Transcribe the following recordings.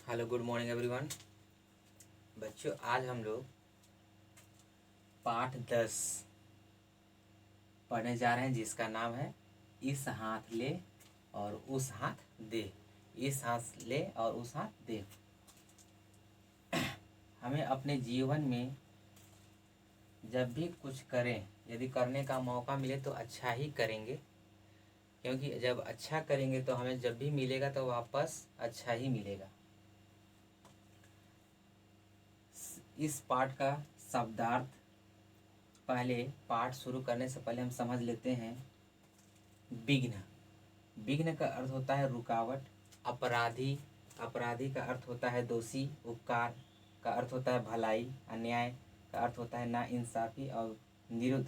Hello, good morning everyone. बच्चों, आज हम लोग पाठ 10 पढ़ने जा रहे हैं, जिसका नाम है इस हाथ ले और उस हाथ दे। इस हाथ ले और उस हाथ दे। हमें अपने जीवन में जब भी कुछ करें, यदि करने का मौका मिले तो अच्छा ही करेंगे, क्योंकि जब अच्छा करेंगे तो हमें जब भी मिलेगा तो वापस अच्छा ही मिलेगा। इस पाठ का शब्दार्थ पहले पाठ शुरू करने से पहले हम समझ लेते हैं। विघ्न, विघ्न का अर्थ होता है रुकावट। अपराधी, अपराधी का अर्थ होता है दोषी। उपकार का अर्थ होता है भलाई। अन्याय का अर्थ होता है नाइंसाफी। और निरुद्ध,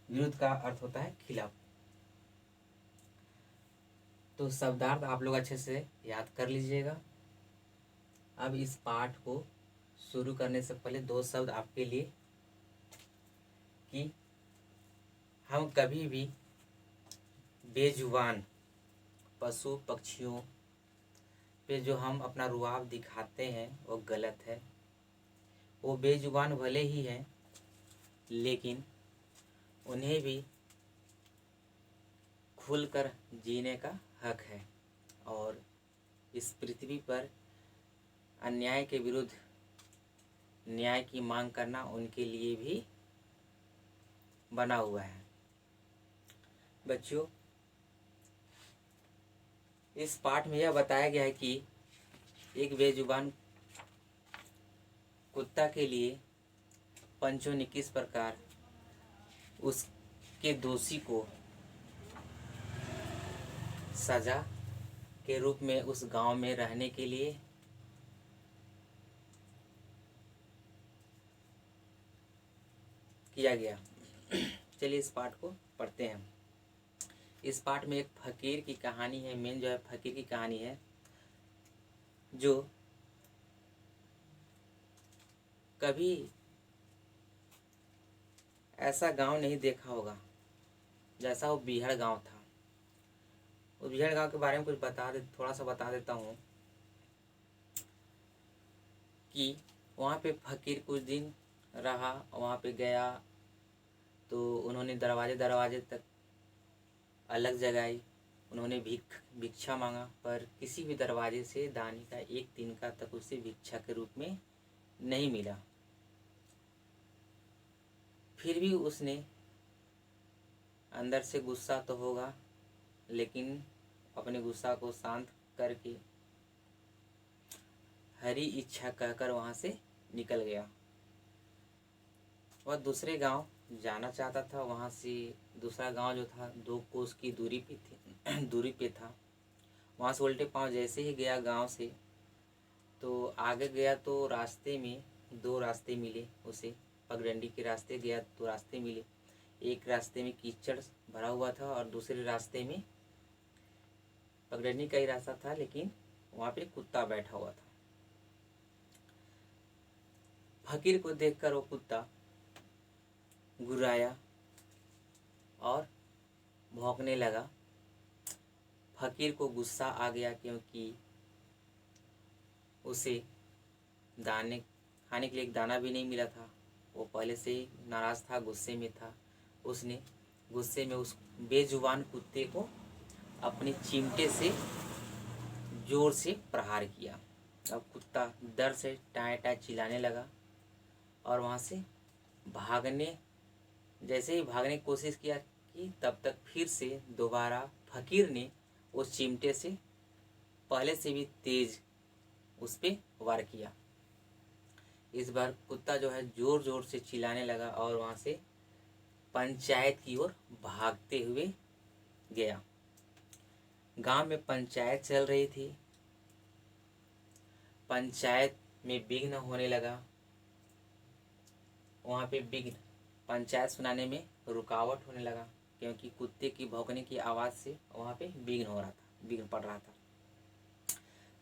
विरुद्ध का अर्थ होता है खिलाफ। तो शब्दार्थ आप लोग अच्छे से याद कर लीजिएगा। अब इस पाठ को शुरू करने से पहले दो शब्द आपके लिए कि हम कभी भी बेजुबान पशु पक्षियों पे जो हम अपना रुआब दिखाते हैं वो गलत है। वो बेजुबान भले ही हैं, लेकिन उन्हें भी खुलकर जीने का हक है। और इस पृथ्वी पर अन्याय के विरुद्ध न्याय की मांग करना उनके लिए भी बना हुआ है। बच्चों, इस पाठ में यह बताया गया है कि एक बेजुबान कुत्ता के लिए पंचों ने किस प्रकार उसके दोषी को सजा के रूप में उस गांव में रहने के लिए किया गया। चलिए इस पाठ को पढ़ते हैं। इस पाठ में एक फकीर की कहानी है। मेन जो है फकीर की कहानी है, जो कभी ऐसा गांव नहीं देखा होगा जैसा वो बीहड़ गांव था। उस बीहड़ गांव के बारे में कुछ थोड़ा सा बता देता हूँ कि वहाँ पे फकीर कुछ दिन रहा। वहाँ पे गया तो उन्होंने दरवाजे दरवाजे तक अलग जगाई। उन्होंने भिक्षा मांगा, पर किसी भी दरवाजे से दानी का एक तिनका तक उसे भिक्षा के रूप में नहीं मिला। फिर भी उसने, अंदर से गुस्सा तो होगा, लेकिन अपने गुस्सा को शांत करके हरी इच्छा कहकर वहाँ से निकल गया। वह दूसरे गांव जाना चाहता था। वहाँ से दूसरा गांव जो था 2 कोस की दूरी पे था। वहाँ से उल्टे पांव जैसे ही गया गांव से, तो आगे गया तो रास्ते में 2 रास्ते मिले उसे। पगडंडी के रास्ते गया तो रास्ते मिले। एक रास्ते में कीचड़ भरा हुआ था और दूसरे रास्ते में पगडंडी का ही रास्ता था, लेकिन वहाँ पे कुत्ता बैठा हुआ था। फकीर को देखकर वो कुत्ता गुर्राया और भौंकने लगा। फकीर को गुस्सा आ गया, क्योंकि उसे दाने खाने के लिए एक दाना भी नहीं मिला था। वो पहले से ही नाराज़ था, गुस्से में था। उसने गुस्से में उस बेजुबान कुत्ते को अपने चिमटे से जोर से प्रहार किया। अब कुत्ता डर से टाँय टाँय चिल्लाने लगा और वहाँ से जैसे ही भागने की कोशिश किया कि तब तक फिर से दोबारा फकीर ने उस चिमटे से पहले से भी तेज उस पर वार किया। इस बार कुत्ता जो है जोर जोर से चिल्लाने लगा और वहाँ से पंचायत की ओर भागते हुए गया। गांव में पंचायत चल रही थी। पंचायत में विघ्न होने लगा। वहाँ पे विघ्न, पंचायत सुनाने में रुकावट होने लगा, क्योंकि कुत्ते की भौंकने की आवाज़ से वहाँ पे विघ्न पड़ रहा था।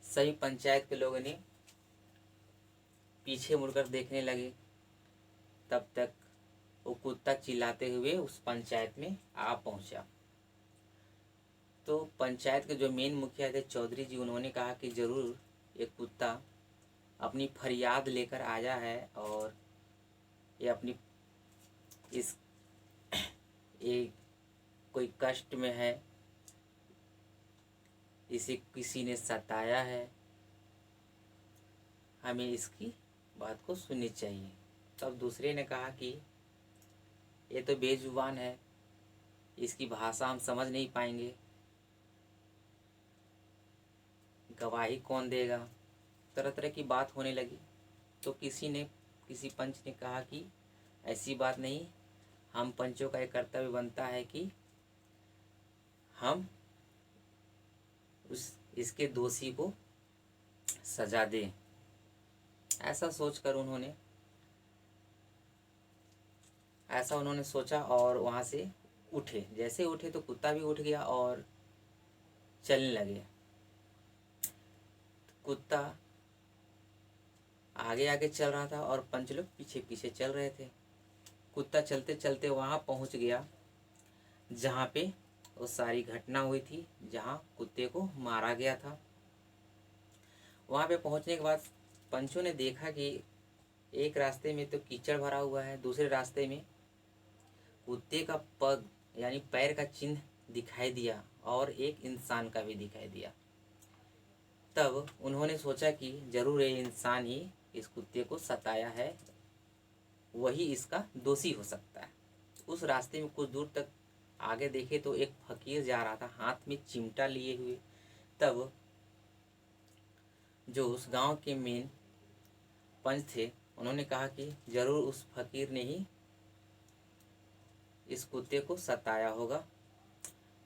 सभी पंचायत के लोगों ने पीछे मुड़कर देखने लगे। तब तक वो कुत्ता चिल्लाते हुए उस पंचायत में आ पहुंचा। तो पंचायत के जो मेन मुखिया थे चौधरी जी, उन्होंने कहा कि ज़रूर एक कुत्ता अपनी फरियाद लेकर आया है और ये अपनी इस एक कोई कष्ट में है, इसे किसी ने सताया है, हमें इसकी बात को सुननी चाहिए। तब दूसरे ने कहा कि ये तो बेजुबान है, इसकी भाषा हम समझ नहीं पाएंगे, गवाही कौन देगा। तरह तरह की बात होने लगी। तो किसी पंच ने कहा कि ऐसी बात नहीं, हम पंचों का एक कर्तव्य बनता है कि हम इसके दोषी को सजा दें। ऐसा सोचकर उन्होंने सोचा और वहाँ से उठे। जैसे उठे तो कुत्ता भी उठ गया और चलने लगे। कुत्ता आगे आगे चल रहा था और पंच लोग पीछे पीछे चल रहे थे। कुत्ता चलते चलते वहाँ पहुँच गया जहाँ पे वो सारी घटना हुई थी, जहाँ कुत्ते को मारा गया था। वहाँ पे पहुँचने के बाद पंचों ने देखा कि एक रास्ते में तो कीचड़ भरा हुआ है, दूसरे रास्ते में कुत्ते का पग यानी पैर का चिन्ह दिखाई दिया और एक इंसान का भी दिखाई दिया। तब उन्होंने सोचा कि जरूर ये इंसान ही इस कुत्ते को सताया है, वही इसका दोषी हो सकता है। उस रास्ते में कुछ दूर तक आगे देखे तो एक फकीर जा रहा था हाथ में चिमटा लिए हुए। तब जो उस गांव के मेन पंच थे उन्होंने कहा कि जरूर उस फकीर ने ही इस कुत्ते को सताया होगा,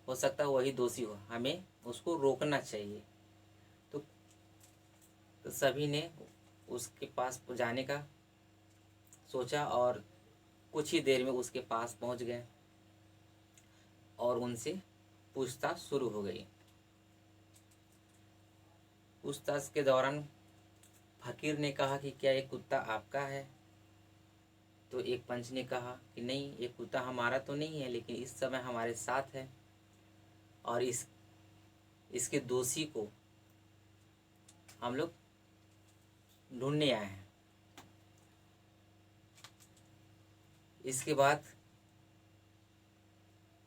हो सकता है वही दोषी हो, हमें उसको रोकना चाहिए। तो सभी ने उसके पास जाने का सोचा और कुछ ही देर में उसके पास पहुंच गए और उनसे पूछताछ शुरू हो गई। पूछताछ के दौरान फकीर ने कहा कि क्या ये कुत्ता आपका है? तो एक पंच ने कहा कि नहीं, ये कुत्ता हमारा तो नहीं है, लेकिन इस समय हमारे साथ है और इसके दोषी को हम लोग ढूंढने आए हैं। इसके बाद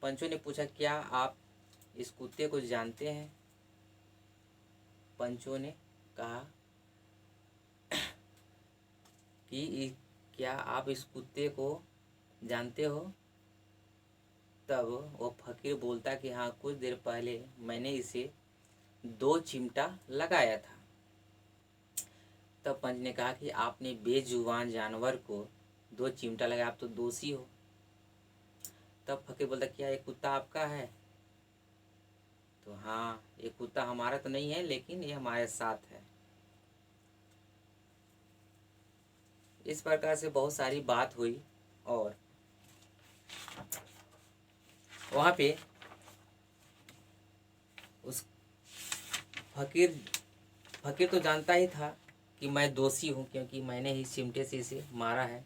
पंचों ने पूछा क्या आप इस कुत्ते को जानते हैं? पंचों ने कहा कि क्या आप इस कुत्ते को जानते हो? तब वो फकीर बोलता कि हाँ, कुछ देर पहले मैंने इसे 2 चिमटा लगाया था। तब पंच ने कहा कि आपने बेजुबान जानवर को 2 चिमटा लगाया, आप तो दोषी हो। तब फकीर बोलता क्या ये कुत्ता आपका है? तो हाँ, ये कुत्ता हमारा तो नहीं है, लेकिन ये हमारे साथ है। इस प्रकार से बहुत सारी बात हुई और वहाँ पे उस फकीर तो जानता ही था कि मैं दोषी हूँ, क्योंकि मैंने ही चिमटे से इसे मारा है।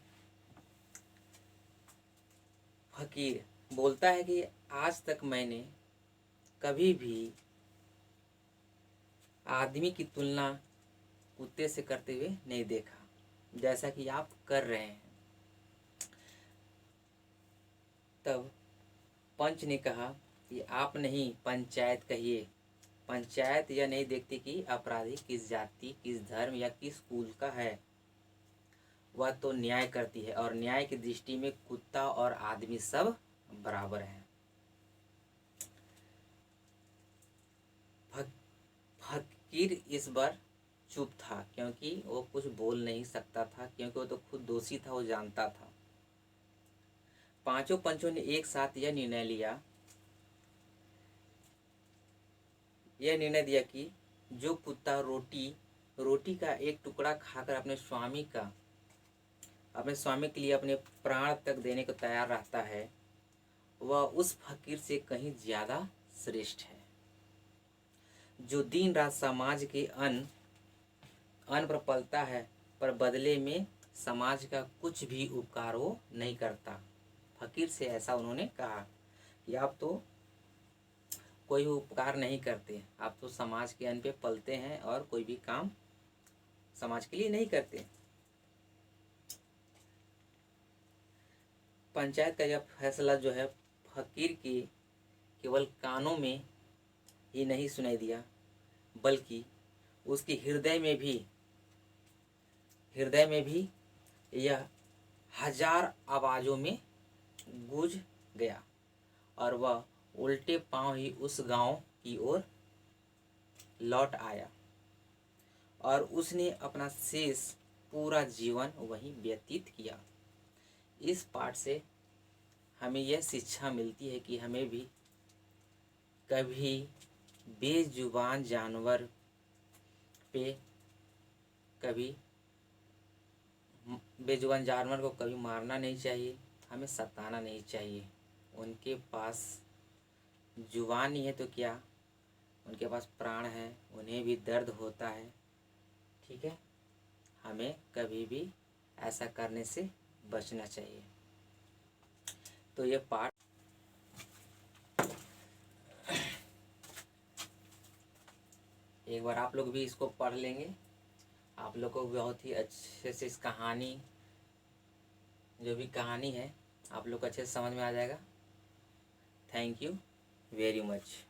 फकीर बोलता है कि आज तक मैंने कभी भी आदमी की तुलना कुत्ते से करते हुए नहीं देखा, जैसा कि आप कर रहे हैं। तब पंच ने कहा कि आप नहीं, पंचायत कहिए। पंचायत यह नहीं देखती कि अपराधी किस जाति, किस धर्म या किस कुल का है, वह तो न्याय करती है और न्याय की दृष्टि में कुत्ता और आदमी सब बराबर हैं। फकीर इस बार चुप था, क्योंकि वो कुछ बोल नहीं सकता था, क्योंकि वो तो खुद दोषी था, वो जानता था। पांचों पंचों ने एक साथ यह निर्णय दिया कि जो कुत्ता रोटी का एक टुकड़ा खाकर अपने स्वामी के लिए अपने प्राण तक देने को तैयार रहता है, वह उस फकीर से कहीं ज्यादा श्रेष्ठ है, जो दिन रात समाज के अन्न पर पलता है, पर बदले में समाज का कुछ भी उपकार वो नहीं करता। फकीर से ऐसा उन्होंने कहा कि आप तो कोई उपकार नहीं करते, आप तो समाज के अन्न पे पलते हैं और कोई भी काम समाज के लिए नहीं करते। पंचायत का यह फैसला जो है फकीर के केवल कानों में ही नहीं सुनाई दिया, बल्कि उसके हृदय में भी यह हजार आवाज़ों में गूंज गया और वह उल्टे पांव ही उस गांव की ओर लौट आया और उसने अपना शेष पूरा जीवन वहीं व्यतीत किया। इस पाठ से हमें यह शिक्षा मिलती है कि हमें भी कभी बेजुबान जानवर को कभी मारना नहीं चाहिए, हमें सताना नहीं चाहिए। उनके पास जुबान ही है तो क्या, उनके पास प्राण है, उन्हें भी दर्द होता है। ठीक है, हमें कभी भी ऐसा करने से बचना चाहिए। तो ये पाठ एक बार आप लोग भी इसको पढ़ लेंगे, आप लोग को बहुत ही अच्छे से इस कहानी, जो भी कहानी है, आप लोग को अच्छे से समझ में आ जाएगा। Thank you very much.